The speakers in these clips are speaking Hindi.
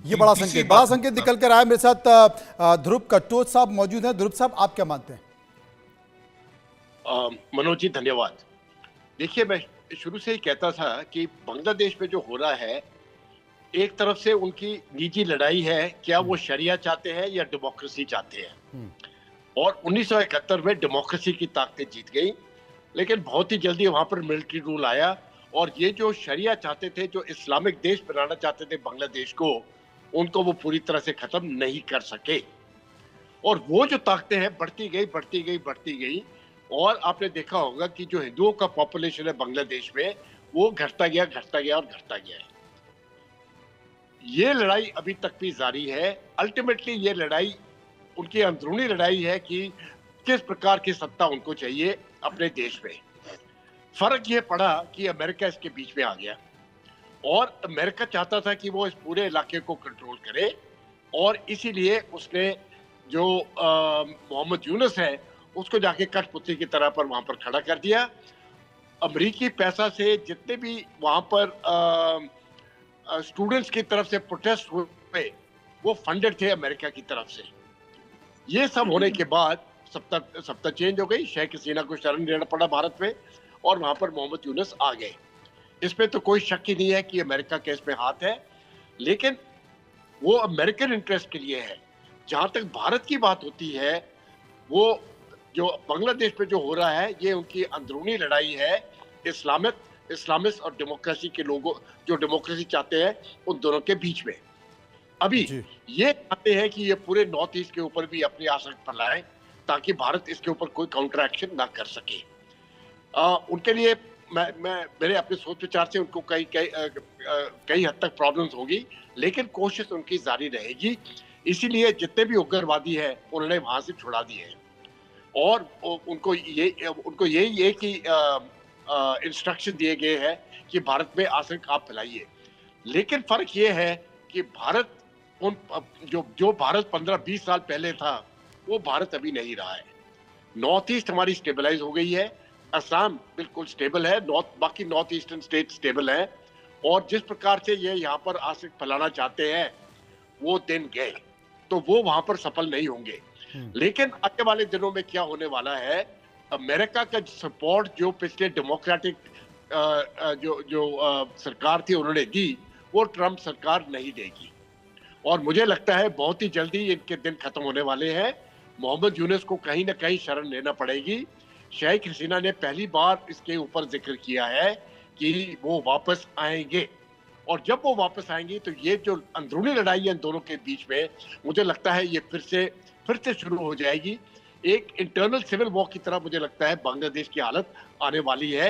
ये बड़ा संकेत निकल कर आया। मेरे साथ ध्रुव कटोच साहब मौजूद हैं। ध्रुव साहब, आप क्या मानते हैं? मनोज जी धन्यवाद। देखिए, मैं शुरू से ही कहता था कि बांग्लादेश में जो हो रहा है, एक तरफ से उनकी निजी लड़ाई है, क्या वो शरिया चाहते हैं या डेमोक्रेसी चाहते हैं। और 1971 में डेमोक्रेसी की ताकतें जीत गई, लेकिन बहुत ही जल्दी वहां पर मिलिट्री रूल आया और ये जो शरिया चाहते थे, जो इस्लामिक देश बनाना चाहते थे बांग्लादेश को, उनको वो पूरी तरह से खत्म नहीं कर सके। और वो जो ताकतें हैं बढ़ती गई बढ़ती गई बढ़ती गई, और आपने देखा होगा कि जो हिंदुओं का पॉपुलेशन है बांग्लादेश में, वो घटता गया घटता गया और घटता गया है। ये लड़ाई अभी तक भी जारी है। अल्टीमेटली ये लड़ाई उनकी अंदरूनी लड़ाई है कि किस प्रकार की सत्ता उनको चाहिए अपने देश में। फर्क ये पड़ा कि अमेरिका इसके बीच में आ गया और अमेरिका चाहता था कि वो इस पूरे इलाके को कंट्रोल करे, और इसीलिए उसने जो मोहम्मद यूनुस है उसको जाके कठपुतली की तरह पर वहां पर खड़ा कर दिया। अमेरिकी पैसा से जितने भी वहां पर स्टूडेंट्स की तरफ से प्रोटेस्ट हुए, वो फंडेड थे अमेरिका की तरफ से। ये सब होने के बाद सत्ता चेंज हो गई, शेख हसीना को शरण लेना पड़ा भारत में, और वहां पर मोहम्मद यूनुस आ गए। इसमें तो कोई शक ही नहीं है कि अमेरिका के इसमें हाथ है, लेकिन वो अमेरिकन इंटरेस्ट के लिए है। जहां तक भारत की बात होती है, वो जो बांग्लादेश में जो हो रहा है, ये उनकी अंदरूनी लड़ाई है इस्लामिस्ट और डेमोक्रेसी के लोगों, जो डेमोक्रेसी चाहते हैं, उन दोनों के बीच में। अभी ये चाहते हैं कि ये पूरे नॉर्थ ईस्ट के ऊपर भी अपनी आसक्त फैलाएं, ताकि भारत इसके ऊपर कोई काउंटर एक्शन ना कर सके। उनके लिए मेरे अपने सोच विचार से उनको कई हद तक प्रॉब्लम्स होगी, लेकिन कोशिश उनकी जारी रहेगी। इसीलिए जितने भी उग्रवादी हैं उन्होंने वहां से छुड़ा दिए हैं, और उनको यही एक ही इंस्ट्रक्शन दिए गए हैं कि भारत में आतंक आप फैलाइए। लेकिन फर्क ये है कि भारत जो भारत 15-20 साल पहले था, वो भारत अभी नहीं रहा है। नॉर्थ ईस्ट हमारी स्टेबलाइज हो गई है, असम बिल्कुल स्टेबल है, बाकी नॉर्थ ईस्टर्न स्टेट स्टेबल है, और जिस प्रकार से ये यहाँ पर आतंक फैलाना चाहते हैं, वो दिन गए, तो वो वहां पर सफल नहीं होंगे। लेकिन आने वाले दिनों में क्या होने वाला है, अमेरिका का सपोर्ट जो पिछले डेमोक्रेटिक सरकार थी उन्होंने दी, वो ट्रंप सरकार नहीं देगी। और मुझे लगता है बहुत ही जल्दी इनके दिन खत्म होने वाले हैं। मोहम्मद यूनुस को कहीं ना कहीं शरण लेना पड़ेगी। शेख हसीना ने पहली बार इसके ऊपर जिक्र किया है कि वो वापस आएंगे, और जब वो वापस आएंगे तो ये जो अंदरूनी लड़ाई है इन दोनों के बीच में, मुझे लगता है ये फिर से शुरू हो जाएगी। एक इंटरनल सिविल वॉर की तरह मुझे लगता है बांग्लादेश की हालत आने वाली है।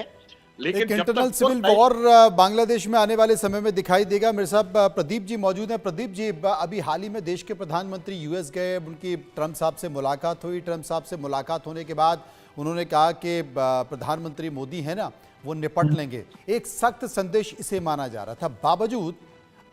लेकिन एक इंटरनल सिविल वॉर बांग्लादेश में आने वाले समय में दिखाई देगा। मेरे साथ प्रदीप जी मौजूद हैं। प्रदीप जी, अभी हाल ही में देश के प्रधानमंत्री यूएस गए, उनकी ट्रंप साहब से मुलाकात हुई। ट्रंप साहब से मुलाकात होने के बाद उन्होंने कहा कि प्रधानमंत्री मोदी है ना, वो निपट लेंगे। एक सख्त संदेश इसे माना जा रहा था। बावजूद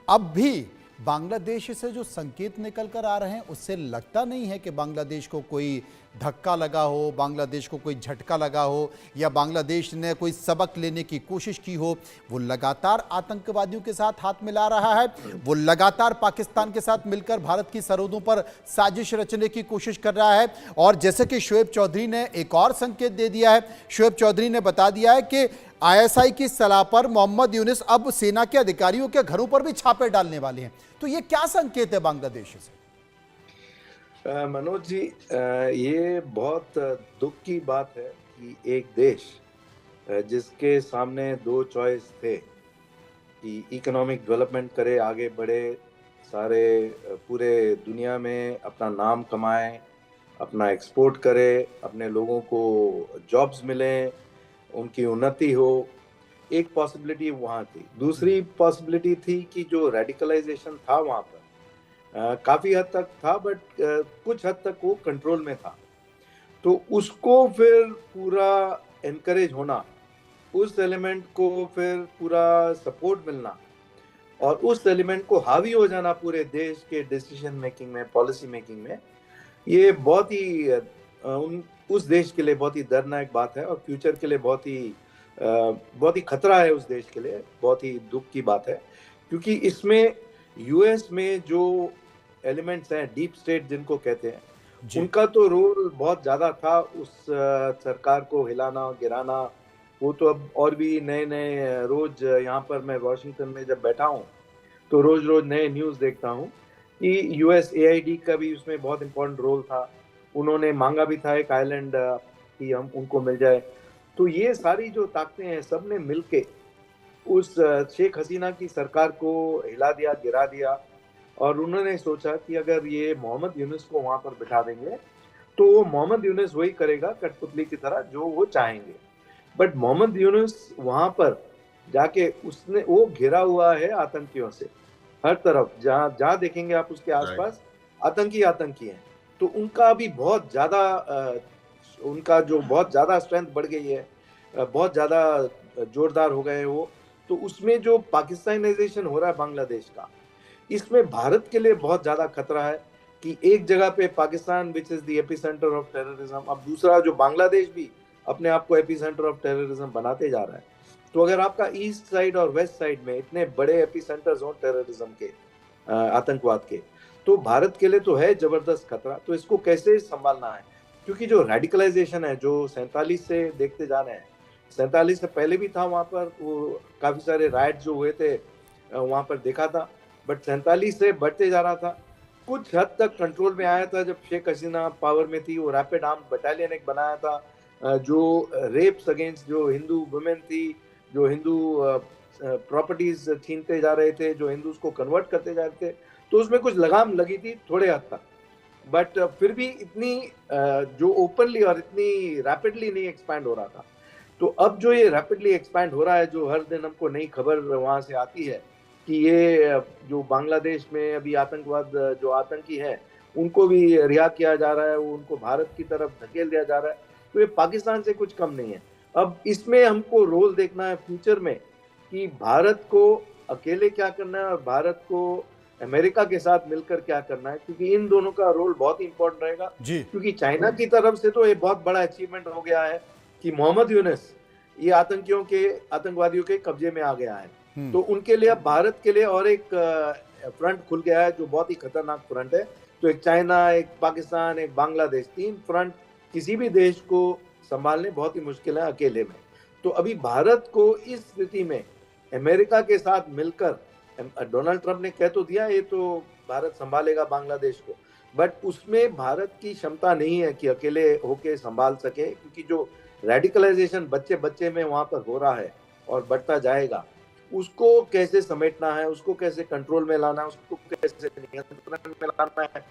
अब भी बांग्लादेश से जो संकेत निकल कर आ रहे हैं, उससे लगता नहीं है कि बांग्लादेश को कोई धक्का लगा हो, बांग्लादेश को कोई झटका लगा हो, या बांग्लादेश ने कोई सबक लेने की कोशिश की हो। वो लगातार आतंकवादियों के साथ हाथ मिला रहा है, वो लगातार पाकिस्तान के साथ मिलकर भारत की सरहदों पर साजिश रचने की कोशिश कर रहा है। और जैसे कि शोएब चौधरी ने एक और संकेत दे दिया है, शोएब चौधरी ने बता दिया है कि आईएसआई की सलाह पर मोहम्मद यूनुस अब सेना के अधिकारियों के घरों पर भी छापे डालने वाले हैं। तो ये क्या संकेत है बांग्लादेश से? मनोज जी, ये बहुत दुख की बात है कि एक देश जिसके सामने दो चॉइस थे कि इकोनॉमिक डेवलपमेंट करे, आगे बढ़े, सारे पूरे दुनिया में अपना नाम कमाए, अपना एक्सपोर्ट करे, अपने लोगों को जॉब्स मिले, उनकी उन्नति हो। एक पॉसिबिलिटी वहाँ थी। दूसरी पॉसिबिलिटी थी कि जो रेडिकलाइजेशन था वहाँ पर काफ़ी हद तक था, बट कुछ हद तक वो कंट्रोल में था। तो उसको फिर पूरा एनकरेज होना, उस एलिमेंट को फिर पूरा सपोर्ट मिलना, और उस एलिमेंट को हावी हो जाना पूरे देश के डिसीजन मेकिंग में, पॉलिसी मेकिंग में, ये बहुत ही उस देश के लिए बहुत ही दर्दनाक बात है, और फ्यूचर के लिए बहुत ही खतरा है उस देश के लिए। बहुत ही दुख की बात है, क्योंकि इसमें यूएस में जो एलिमेंट्स हैं, डीप स्टेट जिनको कहते हैं, जी। उनका तो रोल बहुत ज्यादा था उस सरकार को हिलाना गिराना। वो तो अब और भी नए नए रोज यहाँ पर मैं वॉशिंगटन में जब बैठा हूँ तो रोज रोज नए न्यूज़ देखता हूँ कि यूएसएआईडी का भी उसमें बहुत इम्पोर्टेंट रोल था। उन्होंने मांगा भी था एक आइलैंड कि हम उनको मिल जाए। तो ये सारी जो ताकतें हैं सब ने मिलके उस शेख हसीना की सरकार को हिला दिया गिरा दिया। और उन्होंने सोचा कि अगर ये मोहम्मद यूनुस को वहां पर बिठा देंगे तो वो मोहम्मद यूनुस वही करेगा कठपुतली की तरह जो वो चाहेंगे। बट मोहम्मद यूनुस वहां पर जाके उसने वो घिरा हुआ है आतंकियों से। हर तरफ जहाँ जहाँ देखेंगे आप उसके आसपास आतंकी हैं। तो उनका अभी बहुत ज्यादा उनका जो बहुत ज्यादा स्ट्रेंथ बढ़ गई है, बहुत ज्यादा जोरदार हो गए हैं वो। तो उसमें जो पाकिस्तानाइजेशन हो रहा है बांग्लादेश का, इसमें भारत के लिए बहुत ज्यादा खतरा है कि एक जगह पे Pakistan which is the epicentre of terrorism, अब दूसरा जो बांग्लादेश भी अपने आप को एपिसेंटर ऑफ टेररिज्म बनाते जा रहा है। तो अगर आपका ईस्ट साइड और वेस्ट साइड में इतने बड़े एपिसेंटर्स हो टेररिज्म के, आतंकवाद के, तो भारत के लिए तो है जबरदस्त खतरा। तो इसको कैसे संभालना है, क्योंकि जो रेडिकलाइजेशन है जो 47 से देखते जा रहे हैं, 47 से पहले भी था वहां पर, वो काफी सारे राइट जो हुए थे वहां पर देखा था। बट 47 से बढ़ते जा रहा था। कुछ हद तक कंट्रोल में आया था जब शेख हसीना पावर में थी। वो रैपिड आर्म बटालियन एक बनाया था जो रेप्स अगेंस्ट जो हिंदू वुमेन थी, जो हिंदू प्रॉपर्टीज छीनते जा रहे थे, जो हिंदूज को कन्वर्ट करते जा रहे थे, तो उसमें कुछ लगाम लगी थी थोड़े हद तक। बट फिर भी इतनी जो ओपनली और इतनी रैपिडली नहीं एक्सपैंड हो रहा था। तो अब जो ये रैपिडली एक्सपैंड हो रहा है, जो हर दिन हमको नई खबर वहां से आती है कि ये जो बांग्लादेश में अभी आतंकवाद जो आतंकी है उनको भी रिहा किया जा रहा है, वो उनको भारत की तरफ धकेल दिया जा रहा है। तो ये पाकिस्तान से कुछ कम नहीं है। अब इसमें हमको रोल देखना है फ्यूचर में कि भारत को अकेले क्या करना है और भारत को अमेरिका के साथ मिलकर क्या करना है, क्योंकि इन दोनों का रोल बहुत ही इंपॉर्टेंट रहेगा। जी। क्योंकि चाइना की तरफ से तो ये बहुत बड़ा अचीवमेंट हो गया है कि मोहम्मद यूनुस ये आतंकवादियों के कब्जे में आ गया है। तो उनके लिए अब भारत के लिए और एक फ्रंट खुल गया है जो बहुत ही खतरनाक फ्रंट है। तो एक चाइना, एक पाकिस्तान, एक बांग्लादेश, 3 फ्रंट किसी भी देश को संभालने बहुत ही मुश्किल है अकेले में। तो अभी भारत को इस स्थिति में अमेरिका के साथ मिलकर, डोनाल्ड ट्रंप ने कह तो दिया ये तो भारत संभालेगा बांग्लादेश को, बट उसमें भारत की क्षमता नहीं है कि अकेले होके संभाल सके। क्योंकि जो रेडिकलाइजेशन बच्चे बच्चे में वहां पर हो रहा है और बढ़ता जाएगा, उसको कैसे समेटना है, उसको कैसे कंट्रोल में लाना है, उसको कैसे नियंत्रण में लाना है,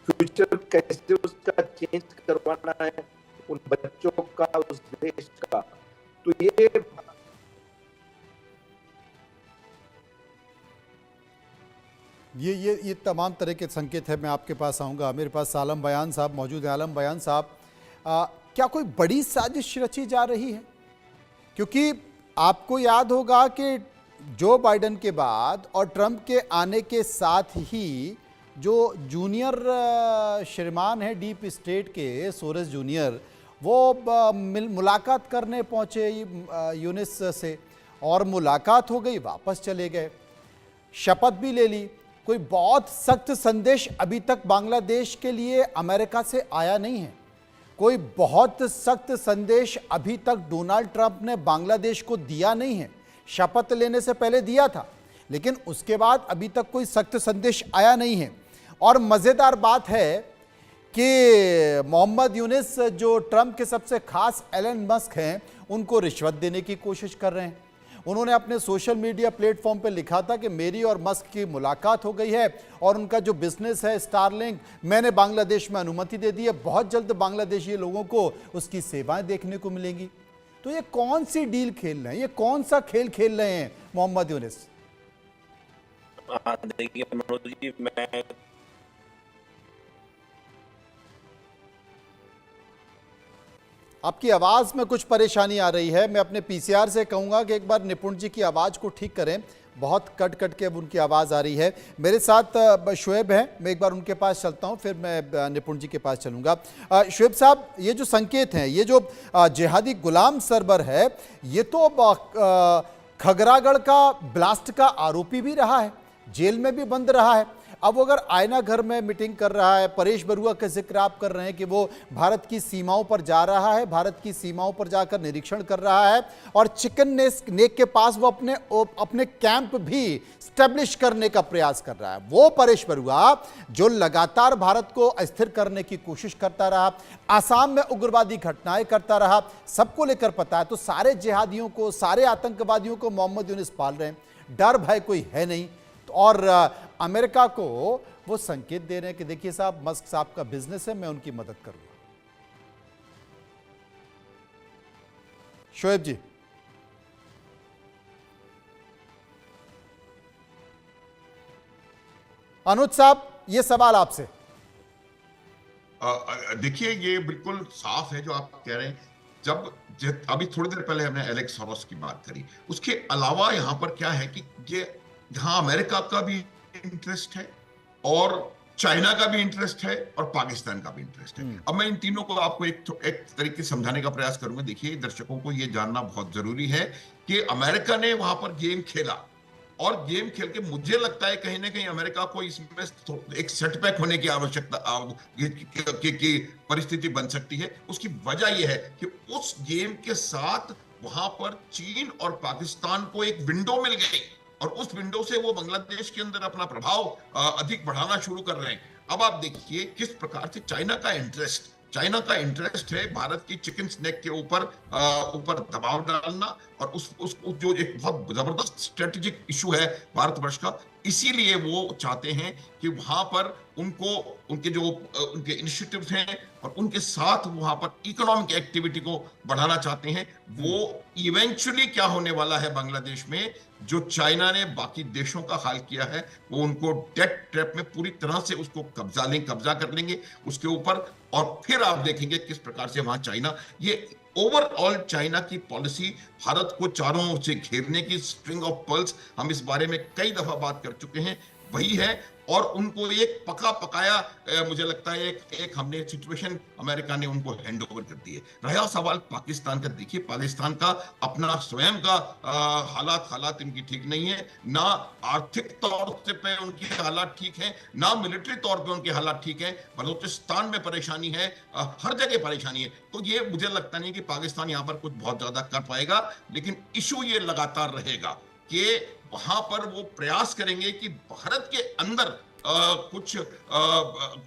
फ्यूचर कैसे उसका चेंज करवाना है उन बच्चों का, उस देश का। तो ये तमाम तरह के संकेत है। मैं आपके पास आऊँगा। मेरे पास आलम बयान साहब मौजूद हैं। आलम बयान साहब, क्या कोई बड़ी साजिश रची जा रही है? क्योंकि आपको याद होगा कि जो बाइडेन के बाद और ट्रंप के आने के साथ ही जो जूनियर श्रीमान है डीप स्टेट के, सोरेस जूनियर, वो मुलाकात करने पहुंचे यूनुस से, और मुलाकात हो गई, वापस चले गए, शपथ भी ले ली। कोई बहुत सख्त संदेश अभी तक बांग्लादेश के लिए अमेरिका से आया नहीं है। कोई बहुत सख्त संदेश अभी तक डोनाल्ड ट्रंप ने बांग्लादेश को दिया नहीं है। शपथ लेने से पहले दिया था, लेकिन उसके बाद अभी तक कोई सख्त संदेश आया नहीं है। और मज़ेदार बात है कि मोहम्मद यूनुस जो ट्रंप के सबसे खास एलन मस्क हैं, उनको रिश्वत देने की कोशिश कर रहे हैं। उन्होंने अपने सोशल मीडिया प्लेटफॉर्म पर लिखा था कि मेरी और मस्क की मुलाकात हो गई है और उनका जो बिजनेस है स्टारलिंक, मैंने बांग्लादेश में अनुमति दे दी है, बहुत जल्द बांग्लादेशी लोगों को उसकी सेवाएं देखने को मिलेंगी। तो ये कौन सी डील खेल रहे हैं, ये कौन सा खेल खेल रहे हैं मोहम्मद यूनुस? देखिए मनोज जी, मैं आपकी आवाज़ में कुछ परेशानी आ रही है। मैं अपने पीसीआर से कहूँगा कि एक बार निपुण जी की आवाज़ को ठीक करें। बहुत कट कट के अब उनकी आवाज़ आ रही है। मेरे साथ शुएब हैं, मैं एक बार उनके पास चलता हूँ, फिर मैं निपुण जी के पास चलूँगा। शुएब साहब, ये जो संकेत हैं, ये जो जिहादी गुलाम सरवर है, ये तो खगरागढ़ का ब्लास्ट का आरोपी भी रहा है। जेल में भी बंद रहा है। अब वो अगर आईना घर में मीटिंग कर रहा है, परेश बरुआ का जिक्र आप कर रहे हैं कि वो भारत की सीमाओं पर जा रहा है, भारत की सीमाओं पर जाकर निरीक्षण कर रहा है और चिकन नेक के पास वो अपने कैंप भी स्टैब्लिश करने का प्रयास कर रहा है। वो परेश बरुआ जो लगातार भारत को अस्थिर करने की कोशिश करता रहा, आसाम में उग्रवादी घटनाएं करता रहा, सबको लेकर पता है। तो सारे जिहादियों को, सारे आतंकवादियों को मोहम्मद यूनुस पाल रहे हैं, डर भय कोई है नहीं। और अमेरिका को वो संकेत दे रहे हैं कि देखिए साहब, मस्क साहब का बिजनेस है, मैं उनकी मदद करूंगा। शोएब जी, अनुज साहब, ये सवाल आपसे। देखिए, ये बिल्कुल साफ है जो आप कह रहे हैं। अभी थोड़ी देर पहले हमने एलेक्स सॉरोस की बात करी, उसके अलावा यहाँ पर क्या है कि ये यहाँ अमेरिका का भी इंटरेस्ट है और चाइना का भी इंटरेस्ट है और पाकिस्तान का भी इंटरेस्ट है। अब मैं इन तीनों को आपको एक तरीके से समझाने का प्रयास करूंगा। देखिए, दर्शकों को ये जानना बहुत जरूरी है कि अमेरिका ने वहां पर गेम खेला और गेम खेल के मुझे लगता है कहीं ना कहीं अमेरिका को इसमें एक सेटबैक होने की आवश्यकता की परिस्थिति बन सकती है। उसकी वजह यह है कि उस गेम के साथ वहां पर चीन और पाकिस्तान को एक विंडो मिल गई और उस विंडो से वो बांग्लादेश के अंदर अपना प्रभाव अधिक बढ़ाना शुरू कर रहे हैं। अब आप देखिए किस प्रकार से चाइना का इंटरेस्ट है भारत की चिकन स्नैक के ऊपर दबाव डालना और उस जो एक बहुत जबरदस्त स्ट्रेटेजिक इशू है भारतवर्ष का। इसीलिए वो चाहते हैं कि वहां पर उनके इनिशिएटिव्स हैं और उनके साथ वहां पर इकोनॉमिक एक्टिविटी को बढ़ाना चाहते हैं। वो इवेंचुअली क्या होने वाला है बांग्लादेश में, जो चाइना ने बाकी देशों का हाल किया है, वो उनको डेट ट्रैप में पूरी तरह से उसको कब्जा कर लेंगे उसके ऊपर। और फिर आप देखेंगे किस प्रकार से वहां चाइना, ये ओवरऑल चाइना की पॉलिसी भारत को चारों ओर से घेरने की स्ट्रिंग ऑफ पर्ल्स, हम इस बारे में कई दफा बात कर चुके हैं, वही है। और उनको एक पकाया मुझे लगता है एक हमने सिचुएशन अमेरिका ने उनको हैंड ओवर कर दी है। रहा सवाल पाकिस्तान का, देखिए पाकिस्तान का अपना स्वयं का हालात इनकी ठीक नहीं है। ना आर्थिक तौर से पे उनकी हालात ठीक है, ना मिलिट्री तौर पे उनके हालात ठीक है। बलूचिस्तान में परेशानी है, हर जगह परेशानी है। तो ये मुझे लगता नहीं कि पाकिस्तान यहाँ पर कुछ बहुत ज्यादा कर पाएगा, लेकिन इशू ये लगातार रहेगा कि वहां पर वो प्रयास करेंगे कि भारत के अंदर कुछ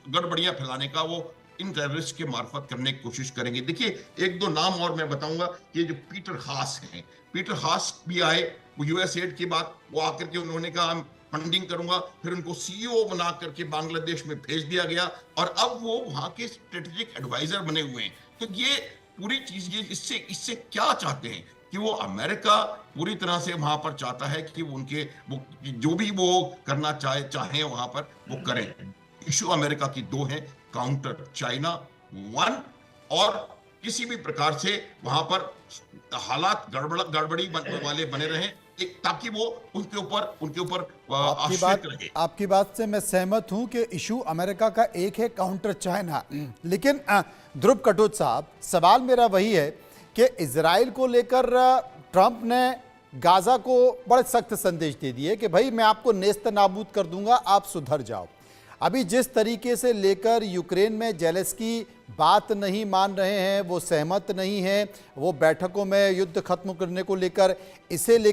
गड़बड़ियां फैलाने का वो इन टेररिस्ट के मार्फत करने की कोशिश करेंगे। देखिए, एक दो नाम और मैं बताऊंगा। ये जो पीटर हास हैं, पीटर हास भी आए, वो यूएसएड की बात, वो आकर के उन्होंने कहा फंडिंग करूंगा, फिर उनको सीईओ बना करके बांग्लादेश में भेज दिया गया और अब वो वहां के स्ट्रेटेजिक एडवाइजर बने हुए हैं। तो ये पूरी चीज, ये इससे क्या चाहते हैं कि वो अमेरिका पूरी तरह से वहां पर चाहता है कि वो जो भी वो करना चाहे वहां पर वो करें। इशू अमेरिका की दो हैं, काउंटर चाइना 1, और किसी भी प्रकार से वहां पर हालात गड़बड़ी वाले बने रहें ताकि वो उनके ऊपर आश्रित रहे। आपकी बात से मैं सहमत हूं कि इशू अमेरिका का एक है, काउंटर चाइना। लेकिन ध्रुव कटोच साहब, सवाल मेरा वही है कि इजराइल को लेकर ट्रंप ने गाजा को बड़े सख्त संदेश दे दिए कि भाई मैं आपको नेस्त नाबूद कर दूंगा, आप सुधर जाओ। अभी जिस तरीके से लेकर यूक्रेन में जेलेंस्की बात नहीं मान रहे हैं, वो सहमत नहीं हैं, वो बैठकों में युद्ध खत्म करने को लेकर, इसे लेकर